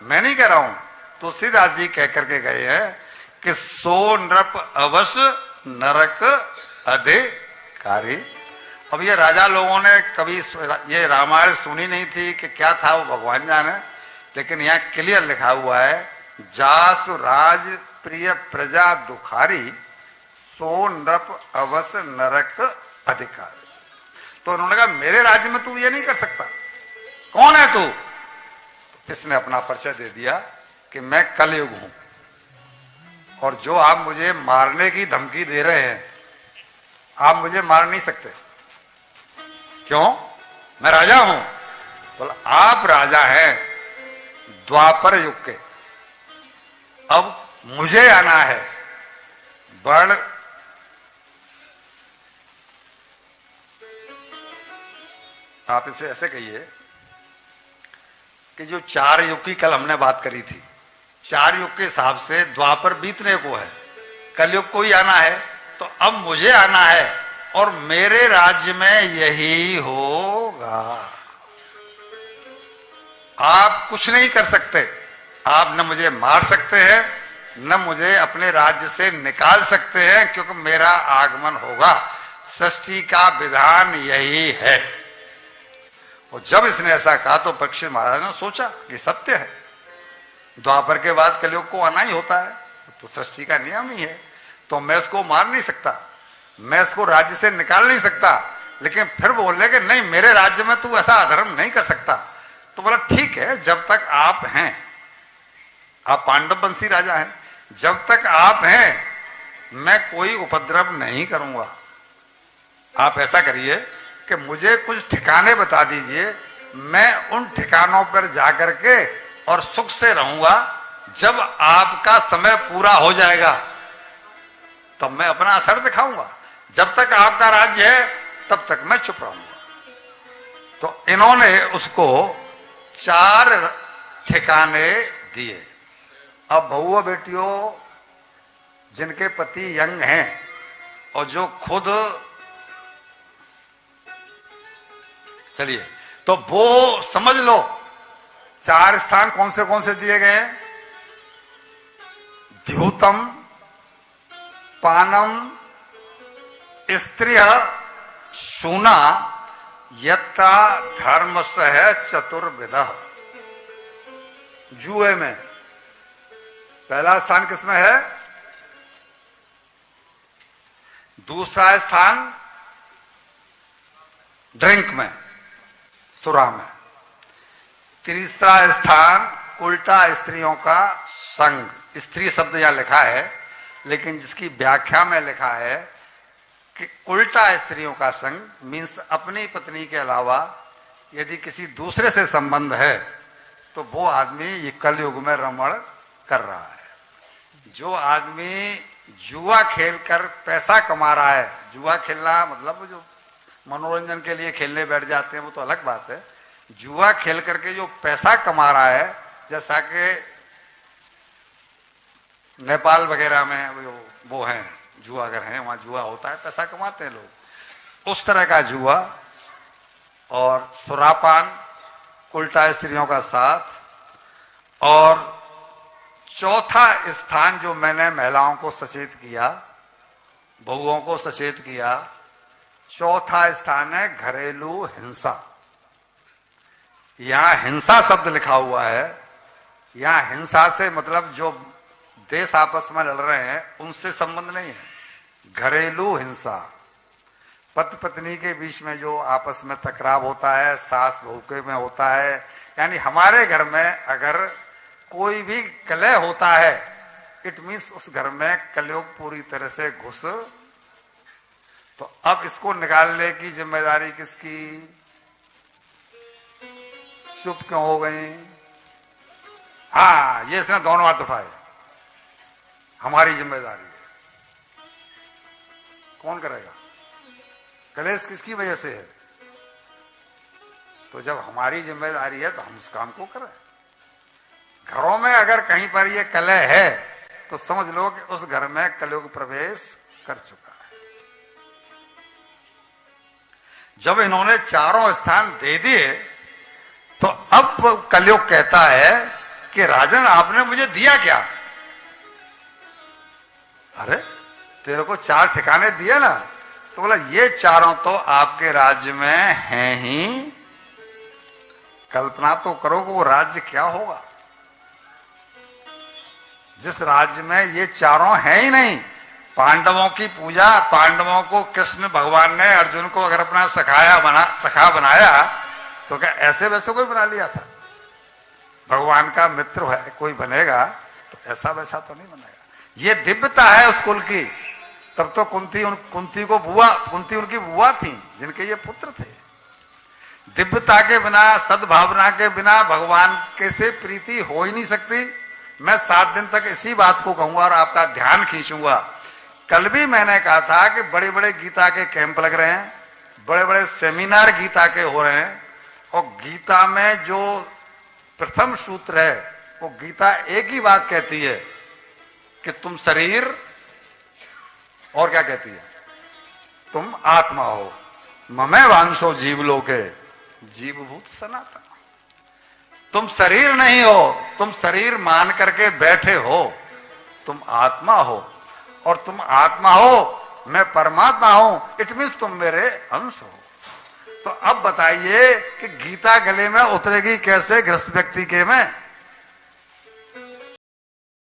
मैं नहीं कह रहा हूं, तुलसीदास जी कह करके गए हैं कि सो नृप अवश्य नरक अधिकारी। अब ये राजा लोगों ने कभी ये रामायण सुनी नहीं थी कि क्या था वो भगवान जाने, लेकिन यहाँ क्लियर लिखा हुआ है जासु राज प्रिय प्रजा दुखारी सो नृप अवश्य नरक अधिकारी। तो उन्होंने कहा मेरे राज्य में तू ये नहीं कर सकता, कौन है तू? तो इसने अपना परिचय दे दिया कि मैं कलयुग हूं, और जो आप मुझे मारने की धमकी दे रहे हैं, आप मुझे मार नहीं सकते। क्यों? मैं राजा हूं। बोला आप राजा हैं द्वापर युग के, अब मुझे आना है वर्ण। आप इसे ऐसे कहिए कि जो 4 युग की कल हमने बात करी थी, 4 युग के हिसाब से द्वापर बीतने को है, कलयुग को ही आना है, तो अब मुझे आना है और मेरे राज्य में यही होगा। आप कुछ नहीं कर सकते, आप न मुझे मार सकते हैं न मुझे अपने राज्य से निकाल सकते हैं, क्योंकि मेरा आगमन होगा। सृष्टि का विधान यही है। और जब इसने ऐसा कहा तो परीक्षित महाराज ने सोचा कि सत्य है, द्वापर के बाद कलयुग को आना ही होता है, तो सृष्टि का नियम ही है, तो मैं इसको मार नहीं सकता, मैं इसको राज्य से निकाल नहीं सकता। लेकिन फिर बोले कि नहीं, मेरे राज्य में तू ऐसा अधर्म नहीं कर सकता। तो बोला ठीक है, जब तक आप हैं, आप पांडव वंशी राजा हैं, जब तक आप हैं मैं कोई उपद्रव नहीं करूंगा। आप ऐसा करिए कि मुझे कुछ ठिकाने बता दीजिए, मैं उन ठिकानों पर जाकर के और सुख से रहूंगा। जब आपका समय पूरा हो जाएगा तब मैं अपना असर दिखाऊंगा, जब तक आपका राज्य है तब तक मैं चुप रहूंगा। तो इन्होंने उसको 4 ठिकाने दिए। अब बहुओं बेटियों जिनके पति यंग हैं और जो खुद, चलिए तो वो समझ लो 4 स्थान कौन से दिए गए हैं? द्यूतम, पानम, स्त्रिय, शूना, यत्ता धर्म सह चतुर्विध। जुए में पहला स्थान किसमें है? दूसरा स्थान ड्रिंक में, सुरा में। तीसरा स्थान उल्टा स्त्रियों का संग। स्त्री शब्द यहां लिखा है, लेकिन जिसकी व्याख्या में लिखा है कि उल्टा स्त्रियों का संग मीन्स अपनी पत्नी के अलावा यदि किसी दूसरे से संबंध है तो वो आदमी ये कलयुग में रमण कर रहा है। जो आदमी जुआ खेलकर पैसा कमा रहा है, जुआ खेलना मतलब जो मनोरंजन के लिए खेलने बैठ जाते हैं वो तो अलग बात है। जुआ खेल करके जो पैसा कमा रहा है, जैसा कि नेपाल वगैरह में वो हैं जुआगर हैं, वहां जुआ होता है, पैसा कमाते हैं लोग, उस तरह का जुआ और सुरापान, उल्टा स्त्रियों का साथ। और चौथा स्थान जो मैंने महिलाओं को सचेत किया, बहुओं को सचेत किया, चौथा स्थान है घरेलू हिंसा। यहां हिंसा शब्द लिखा हुआ है। यहां हिंसा से मतलब जो देश आपस में लड़ रहे हैं उनसे संबंध नहीं है। घरेलू हिंसा, पति पत्नी के बीच में जो आपस में टकराव होता है, सास बहू के में होता है, यानी हमारे घर में अगर कोई भी कलह होता है, इट मीन्स उस घर में कलयुग पूरी तरह से घुस। तो अब इसको निकालने की जिम्मेदारी किसकी? चुप क्यों हो गई? हाँ, ये इसने दोनों हाथ उठाए, हमारी जिम्मेदारी है। कौन करेगा? कलेश किसकी वजह से है? तो जब हमारी जिम्मेदारी है तो हम उस काम को करें। घरों में अगर कहीं पर ये कलह है तो समझ लो कि उस घर में कलयुग प्रवेश कर चुका है। जब इन्होंने चारों स्थान दे दिए तो अब कलयुग कहता है कि राजन आपने मुझे दिया क्या? अरे तेरे को 4 ठिकाने दिए ना, तो बोला ये चारों तो आपके राज्य में हैं ही, कल्पना तो करो कि वो राज्य क्या होगा जिस राज्य में ये चारों हैं ही नहीं। पांडवों की पूजा, पांडवों को कृष्ण भगवान ने अर्जुन को अगर अपना सखा बनाया तो क्या ऐसे वैसे कोई बना लिया था? भगवान का मित्र है कोई बनेगा तो ऐसा वैसा तो नहीं बनेगा। ये दिव्यता है उस कुल की। तब तो कुंती उनकी बुआ थी जिनके ये पुत्र थे। दिव्यता के बिना, सद्भावना के बिना भगवान के से प्रीति हो ही नहीं सकती। मैं 7 दिन तक इसी बात को कहूंगा और आपका ध्यान खींचूंगा। कल भी मैंने कहा था कि बड़े बड़े गीता के कैंप लग रहे हैं, बड़े बड़े सेमिनार गीता के हो रहे हैं, और गीता में जो प्रथम सूत्र है वो गीता एक ही बात कहती है कि तुम शरीर, और क्या कहती है? तुम आत्मा हो। ममै वांशो जीवलोके जीवभूत सनातन। तुम शरीर नहीं हो, तुम शरीर मान करके बैठे हो, तुम आत्मा हो, और तुम आत्मा हो, मैं परमात्मा हूं, इट मीन्स तुम मेरे अंश हो। तो अब बताइए कि गीता गले में उतरेगी कैसे गृहस्थ व्यक्ति के में?